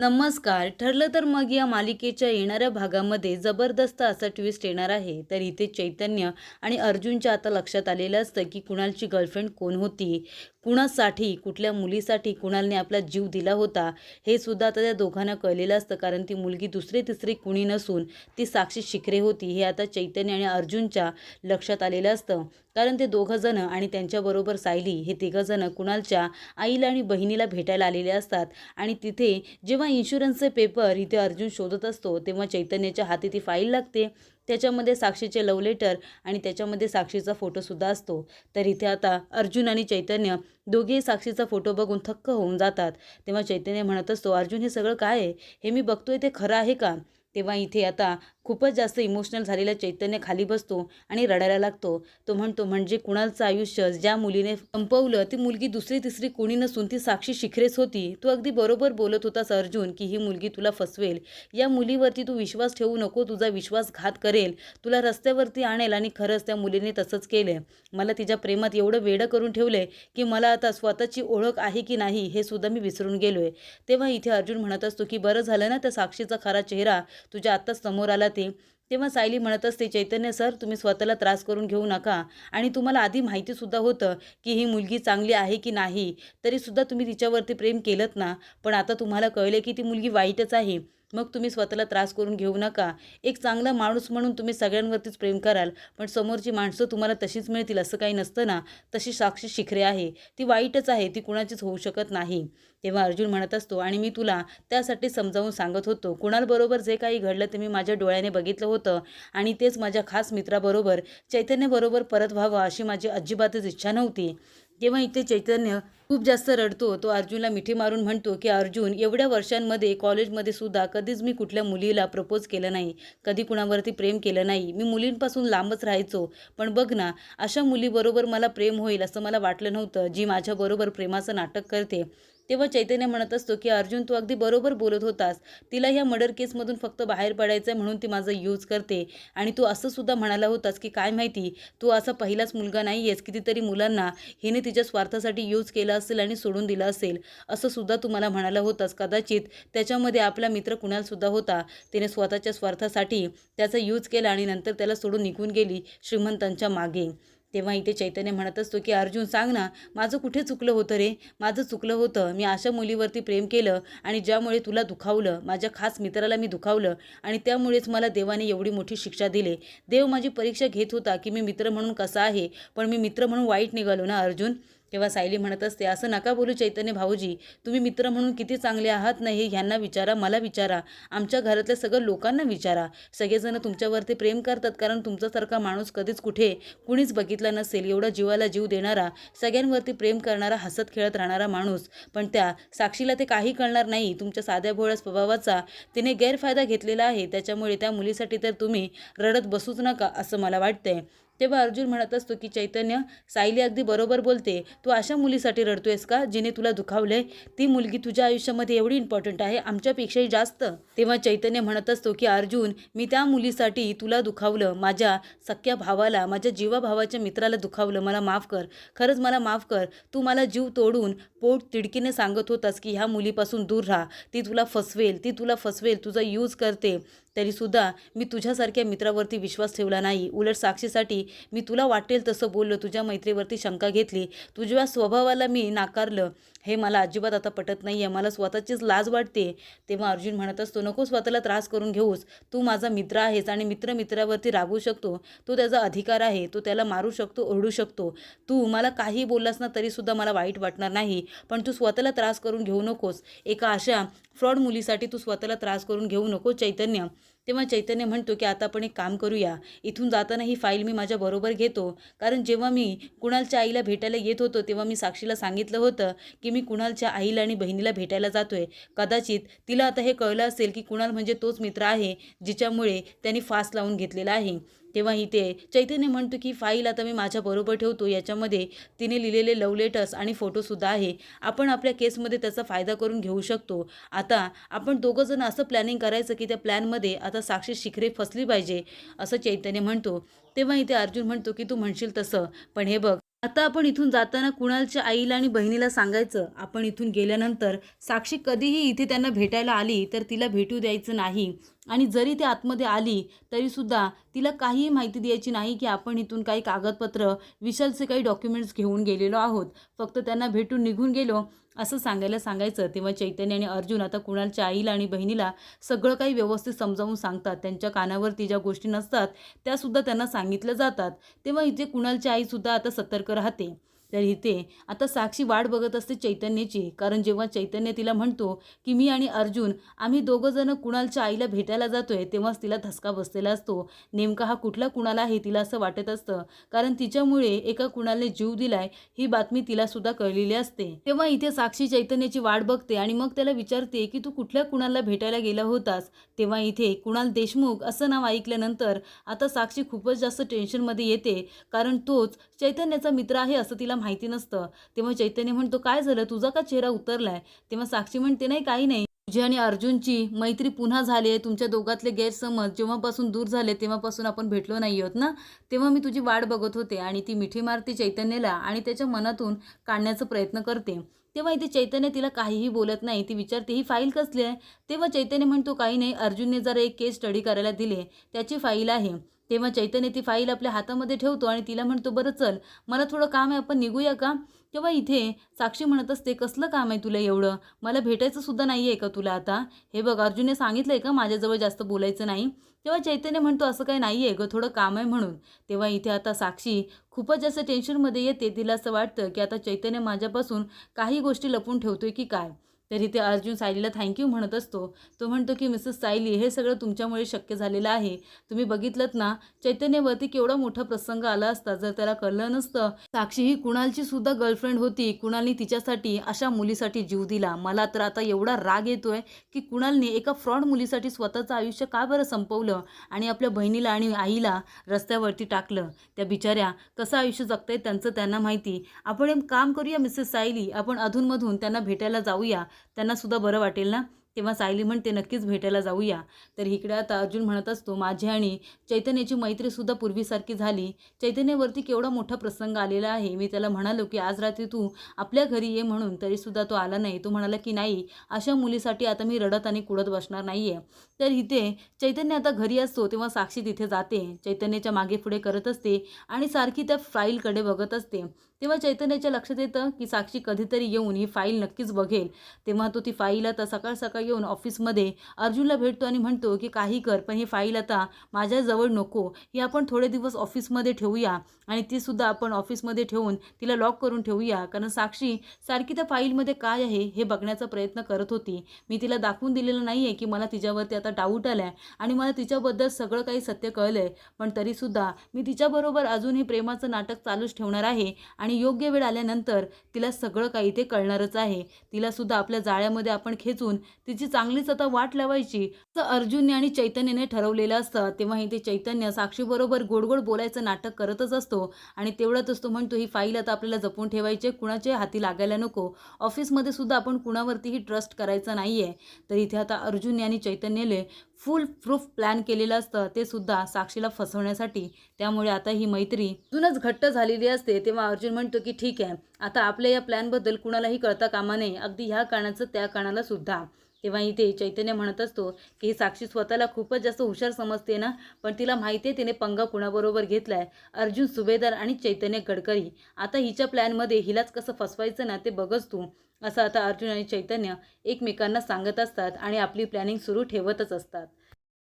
नमस्कार. ठरलं तर मग या मालिकेच्या येणाऱ्या भागामध्ये जबरदस्त असा ट्विस्ट येणार आहे. तर इथे चैतन्य आणि अर्जुनच्या आता लक्षात आलेलं असतं, की कुणालची गर्लफ्रेंड कोण होती, कुणासाठी, कुठल्या मुलीसाठी कुणालने आपला जीव दिला होता, हे सुद्धा आता त्या दोघांना कळलेलं असतं. कारण ती मुलगी दुसरी-तिसरी कुणी नसून ती साक्षी शिखरे होती. हे आता चैतन्य आणि अर्जुनच्या लक्षात आलेलं असतं. कारण ते दोघं आणि त्यांच्याबरोबर सायली हे तिघंजणं कुणालच्या आईला आणि बहिणीला भेटायला आलेले असतात. आणि तिथे जेव्हा इन्शुरन्सचे पेपर इथे अर्जुन शोधत असतो, तेव्हा चैतन्याच्या हाती ती फाईल लागते. त्याच्यामध्ये साक्षीचे लव्ह लेटर आणि त्याच्यामध्ये साक्षीचा फोटोसुद्धा असतो. तर इथे आता अर्जुन आणि चैतन्य दोघेही साक्षीचा फोटो बघून थक्क होऊन जातात. तेव्हा चैतन्य म्हणत असतो, "अर्जुन, हे सगळं काय आहे? हे मी बघतोय ते खरं आहे का?" तेव्हा इथे आता खूपच जास्त इमोशनल झालेला चैतन्य खाली बसतो आणि रडायला लागतो. तो म्हणतो, "म्हणजे कुणालचं आयुष्य ज्या मुलीने संपवलं, ती मुलगी दुसरी-तिसरी कोणी नसून ती साक्षी शिखरेच होती. तू अगदी बरोबर बोलत होतास अर्जुन, की ही मुलगी तुला फसवेल. या मुलीवरती तू विश्वास ठेवू नको. तुझा विश्वासघात करेल, तुला रस्त्यावरती आणेल आणि खरंच त्या मुलीने तसंच केलंय. मला तिच्या प्रेमात एवढं वेडं करून ठेवलंय, की मला आता स्वतःची ओळख आहे की नाही हे सुद्धा मी विसरून गेलोय." तेव्हा इथे अर्जुन म्हणत असतो, की "बरं झालं ना त्या साक्षीचा खरा चेहरा तुझ्या आत्ताच समोर आला ते." तेव्हा सायली म्हणत असते, "चैतन्य सर, तुम्ही स्वतःला त्रास करून घेऊ नका आणि तुम्हाला आधी माहितीसुद्धा होतं, की ही मुलगी चांगली आहे की नाही. तरीसुद्धा तुम्ही तिच्यावरती प्रेम केलंत ना, पण आता तुम्हाला कळले की ती मुलगी वाईटच आहे. मग तुम्ही स्वतःला त्रास करून घेऊ नका. एक चांगला माणूस म्हणून तुम्ही सगळ्यांवरतीच प्रेम कराल, पण समोरची माणसं तुम्हाला तशीच मिळतील असं काही नसतं ना. तशी साक्षी शिखरे आहे, ती वाईटच आहे, ती कुणाचीच होऊ शकत नाही." तेव्हा अर्जुन म्हणत असतो, "आणि मी तुला त्यासाठी समजावून सांगत होतो. कुणालबरोबर जे काही घडलं ते मी माझ्या डोळ्याने बघितलं होतं आणि तेच माझ्या खास मित्राबरोबर, चैतन्यबरोबर परत व्हावं अशी माझी अजिबातच इच्छा नव्हती." तेव्हा इथे चैतन्य खूप जास्त रडतो. तो अर्जुनला मिठी मारून म्हणतो, की "अर्जुन, एवढ्या वर्षांमध्ये कॉलेजमध्ये सुद्धा कधीच मी कुठल्या मुलीला प्रपोज केलं नाही. कधी कुणावरती प्रेम केलं नाही. मी मुलींपासून लांबच राहायचो. पण बघ ना, अशा मुलीबरोबर मला प्रेम होईल असं मला वाटलं नव्हतं, जी माझ्याबरोबर प्रेमाचं नाटक करते." तेव्हा चैतन्य म्हणत असतो, की "अर्जुन, तू अगदी बरोबर बोलत होतास. तिला ह्या मर्डर केसमधून फक्त बाहेर पडायचं आहे म्हणून ती माझा यूज करते. आणि तू असं सुद्धा म्हणाला होतास, की काय माहिती तू असा पहिलाच मुलगा नाही आहेस, कितीतरी मुलांना हिने तिच्या स्वार्थासाठी यूज केलं असेल आणि सोडून दिलं असेल, असं सुद्धा तू मला म्हणाला होतास. कदाचित त्याच्यामध्ये आपला मित्र कुणालसुद्धा होता. तिने स्वतःच्या स्वार्थासाठी त्याचा यूज केला आणि नंतर त्याला सोडून निघून गेली श्रीमंतांच्या मागे." तेव्हा इथे चैतन्य म्हणत असतो, की "अर्जुन, सांग ना, माझं कुठे चुकलं होतं रे? माझं चुकलं होतं. मी अशा मुलीवरती प्रेम केलं आणि ज्यामुळे तुला दुखावलं, माझ्या खास मित्राला मी दुखावलं आणि त्यामुळेच मला देवाने एवढी मोठी शिक्षा दिली. देव माझी परीक्षा घेत होता, की मी मित्र म्हणून कसा आहे, पण मी मित्र म्हणून वाईट निघालो ना अर्जुन." तेव्हा सायली म्हणत असते, "असं नका बोलू चैतन्य भाऊजी. तुम्ही मित्र म्हणून किती चांगले आहात ना, हे ह्यांना विचारा, मला विचारा, आमच्या घरातल्या सगळ्या लोकांना विचारा. सगळेजण तुमच्यावरती प्रेम करतात कारण तुमच्यासारखा माणूस कधीच कुठे कुणीच बघितला नसेल. एवढा जीवाला जीव देणारा, सगळ्यांवरती प्रेम करणारा, हसत खेळत राहणारा माणूस. पण त्या साक्षीला ते काही कळणार नाही. तुमच्या साध्या भोळ्या स्वभावाचा तिने गैरफायदा घेतलेला आहे. त्याच्यामुळे त्या मुलीसाठी तर तुम्ही रडत बसूच नका असं मला वाटतंय." तेव्हा अर्जुन म्हणत असतो, की "चैतन्य, सायली अगदी बरोबर बोलते. तू अशा मुलीसाठी रडतोयस का जिने तुला दुखावलंय? ती मुलगी तुझ्या आयुष्यामध्ये एवढी इम्पॉर्टंट आहे, आमच्यापेक्षाही जास्त?" तेव्हा चैतन्य म्हणत असतो, की "अर्जुन, मी त्या मुलीसाठी तुला दुखावलं, माझ्या सख्या भावाला, माझ्या जीवाभावाच्या मित्राला दुखावलं. मला माफ कर. खरंच मला माफ कर. तू मला जीव तोडून पोट तिडकीने सांगत होतास, की ह्या मुलीपासून दूर राहा. ती तुला फसवेल, ती तुला फसवेल, तुझा यूज करते. तरीसुद्धा मी तुझ्यासारख्या मित्रावरती विश्वास ठेवला नाही. उलट साक्षीसाठी मी तुला वाटेल तसं बोललो. तुझ्या मैत्रीवरती शंका घेतली. तुझ्या स्वभावाला मी नाकारलं. हे मला अजिबात आता पटत नाही आहे. मला स्वतःचीच लाज वाटते." तेव्हा अर्जुन म्हणत असतो, "नको स्वतःला त्रास करून घेऊस. तू माझा मित्र आहेस आणि मित्र मित्रावरती रागवू शकतो. तो त्याचा अधिकार आहे. तो त्याला मारू शकतो, ओरडू शकतो. तू मला काही बोललास ना तरीसुद्धा मला वाईट वाटणार नाही. पण तू स्वतःला त्रास करून घेऊ नकोस. एका अशा फ्रॉड मुलीसाठी तू स्वतःला त्रास करून घेऊ नको चैतन्य." तेव्हा चैतन्य म्हणतो, की "आता आपण एक काम करूया. इथून जाताना ही फाईल मी माझ्याबरोबर घेतो. कारण जेव्हा मी कुणालच्या आईला भेटायला येत होतो, तेव्हा मी साक्षीला सांगितलं होतं, की मी कुणालच्या आईला आणि बहिणीला भेटायला जातोय. कदाचित तिला आता हे कळलं असेल, की कुणाल म्हणजे तोच मित्र आहे, जिच्यामुळे त्यांनी फास लावून घेतलेला आहे." तेव्हा इथे चैतन्य म्हणतो, की "फाईल आता मी माझ्याबरोबर ठेवतो. याच्यामध्ये तिने लिहिलेले लव्ह लेटर्स आणि फोटोसुद्धा आहे. आपण आपल्या केसमध्ये त्याचा फायदा करून घेऊ शकतो. आता आपण दोघंजण असं प्लॅनिंग करायचं, की त्या प्लॅनमध्ये आता साक्षी शिखरे फसली पाहिजे," असं चैतन्य म्हणतो. तेव्हा इथे अर्जुन म्हणतो, की "तू म्हणशील तसं. पण हे बघ, आता आपण इथून जाताना कुणालच्या आईला आणि बहिणीला सांगायचं, आपण इथून गेल्यानंतर साक्षी कधीही इथे त्यांना भेटायला आली तर तिला भेटू द्यायचं नाही आणि जरी ती आतमध्ये आली तरीसुद्धा तिला काहीही माहिती द्यायची नाही की आपण इथून काही कागदपत्र, विशालचे काही डॉक्युमेंट्स घेऊन गेलेलो आहोत, फक्त त्यांना भेटून निघून गेलो असं सांगायचं. तेव्हा चैतन्य आणि अर्जुन आता कुणालच्या आईला आणि बहिणीला सगळं काही व्यवस्थित समजावून सांगतात. त्यांच्या कानावरती ज्या गोष्टी नसतात त्यासुद्धा त्यांना सांगितल्या जातात. तेव्हा इथे कुणालची आईसुद्धा आता सतर्क राहते. तर इथे आता साक्षी वाट बघत असते चैतन्याची, कारण जेव्हा चैतन्य तिला म्हणतो की मी आणि अर्जुन आम्ही दोघंजणं कुणालच्या आईला भेटायला जातोय, तेव्हाच तिला धसका बसलेला असतो. नेमका हा कुठला कुणाल आहे तिला असं वाटत असतं, कारण तिच्यामुळे एका कुणालने जीव दिलाय ही बातमी तिला सुद्धा कळलेली असते. तेव्हा इथे साक्षी चैतन्याची वाट बघते आणि मग त्याला विचारते की तू कुठल्या कुणालला भेटायला गेला होतास. तेव्हा इथे कुणाल देशमुख असं नाव ऐकल्यानंतर आता साक्षी खूपच जास्त टेन्शनमध्ये येते, कारण तोच चैतन्याचा मित्र आहे असं तिला माहिती नसतं. तेव्हा चैतन्य म्हणतो काय झालं, तुझा का चेहरा उतरलाय. तेव्हा साक्षी म्हणते नाही काही नाही, तुझी आणि अर्जुनची मैत्री पुन्हा झाली आहे, तुमच्या दोघातले गैरसमज जेव्हापासून दूर झाले तेव्हापासून आपण भेटलो नाही आहोत ना, तेव्हा मी तुझी वाट बघत होते. आणि ती मिठी मारते चैतन्याला आणि त्याच्या मनातून काढण्याचा प्रयत्न करते. तेव्हा इथे चैतन्य तिला काहीही बोलत नाही. ती विचारते ही फाईल कसली आहे. तेव्हा चैतन्य म्हणतो काही नाही, अर्जुनने जरा एक केस स्टडी करायला दिले त्याची फाईल आहे. तेव्हा चैतन्य ती फाईल आपल्या हातामध्ये ठेवतो आणि तिला म्हणतो बरं चल, मला थोडं काम आहे, आपण निघूया का. तेव्हा इथे साक्षी म्हणत असते कसलं काम आहे तुला एवढं, मला भेटायचं सुद्धा नाही आहे का तुला आता. हे बघ अर्जुनने सांगितलं आहे का माझ्याजवळ जास्त बोलायचं नाही. तेव्हा चैतन्य म्हणतो असं काही नाही आहे गं, थोडं काम आहे म्हणून. तेव्हा इथे आता साक्षी खूपच जास्त टेन्शनमध्ये येते. तिला असं वाटतं की आता चैतन्य माझ्यापासून काही गोष्टी लपून ठेवतोय की काय. तर इथे अर्जुन सायलीला थँक्यू म्हणत असतो. तो म्हणतो की मिसेस सायली हे सगळं तुमच्यामुळे शक्य झालेलं आहे. तुम्ही बघितलंत ना चैतन्यवरती केवढा मोठा प्रसंग आला असता जर त्याला कळलं नसतं. साक्षी ही कुणालची सुद्धा गर्लफ्रेंड होती, कुणालने तिच्यासाठी अशा मुलीसाठी जीव दिला. मला तर आता एवढा राग येतोय की कुणालने एका फ्रॉड मुलीसाठी स्वतःचं आयुष्य का बरं संपवलं आणि आपल्या बहिणीला आणि आईला रस्त्यावरती टाकलं. त्या बिचाऱ्या कसं आयुष्य जगतायत त्यांचं त्यांना माहिती. आपण एक काम करूया मिसेस सायली, आपण अधूनमधून त्यांना भेटायला जाऊया, त्यांना सुद्धा बरं वाटेल ना. तेव्हा सायली म्हणते नक्कीच भेटायला जाऊया. तर इकडे आता अर्जुन म्हणत असतो माझी आणि चैतन्याची मैत्रीसुद्धा पूर्वीसारखी झाली. चैतन्यावरती केवढा मोठा प्रसंग आलेला आहे. मी त्याला म्हणालो की आज रात्री तू आपल्या घरी ये म्हणून, तरीसुद्धा तो आला नाही. तो म्हणाला की नाही, अशा मुलीसाठी आता मी रडत आणि कुडत बसणार नाही आहे. तर इथे चैतन्य आता घरी असतो तेव्हा साक्षी तिथे जाते, चैतन्याच्या मागे पुढे करत असते आणि सारखी त्या फाईलकडे बघत असते. तेव्हा चैतन्याच्या लक्षात येतं की साक्षी कधीतरी येऊन ही फाईल नक्कीच बघेल. तेव्हा तो ती फाईल आता सकाळ सकाळ येऊन ऑफिसमध्ये अर्जुनला भेटतो आणि म्हणतो की काही कर, पण ही फाईल आता माझ्याजवळ नको, ही आपण थोडे दिवस ऑफिसमध्ये ठेवूया आणि तीसुद्धा आपण ऑफिसमध्ये ठेवून तिला लॉक करून ठेवूया. कारण साक्षी सारखी त्या फाईलमध्ये काय आहे हे बघण्याचा प्रयत्न करत होती. मी तिला दाखवून दिलेलं नाही आहे की मला तिच्यावरती आता डाऊट आला आहे आणि मला तिच्याबद्दल सगळं काही सत्य कळलं आहे, पण तरीसुद्धा मी तिच्याबरोबर अजूनही प्रेमाचं नाटक चालूच ठेवणार आहे आणि योग्य वेळ आल्यानंतर तिला सगळं काही ते कळणारच आहे. तिलासुद्धा आपल्या जाळ्यामध्ये आपण खेचून तिची चांगलीच आता वाट लावायची असं अर्जुनने आणि चैतन्याने ठरवलेलं असतं. तेव्हा इथे चैतन्य साक्षीबरोबर गोड गोड बोलायचं नाटक करतच असतो आणि तेवढ्यातच तो म्हणतो ही फाईल आता आपल्याला जपून ठेवायची, कुणाच्या हाती लागायला नको, ऑफिसमध्ये सुद्धा आपण कुणावरतीही ट्रस्ट करायचं नाही आहे. तर इथे आता अर्जुनने आणि चैतन्याने फुल प्रूफ प्लॅन केलेलं असतं, ते सुद्धा साक्षीला फसवण्यासाठी. त्यामुळे आता ही मैत्री अजूनच घट्ट झालेली असते. तेव्हा अर्जुन म्हणतो की ठीक आहे, आता आपल्या या प्लॅनबद्दल कुणालाही कळता कामा नये, अगदी ह्या कारणाचं त्या कारणाला सुद्धा. तेव्हा इथे चैतन्य म्हणत असतो की साक्षी स्वतःला खूपच जास्त हुशार समजते ना, पण तिला माहिती आहे तिने पंगा कुणाबरोबर घेतलाय, अर्जुन सुभेदार आणि चैतन्य गडकरी. आता हिच्या प्लॅनमध्ये हिलाच कसं फसवायचं ना ते बघच तू, असं आता अर्जुन आणि चैतन्य एकमेकांना सांगत असतात आणि आपली प्लॅनिंग सुरू ठेवतच असतात.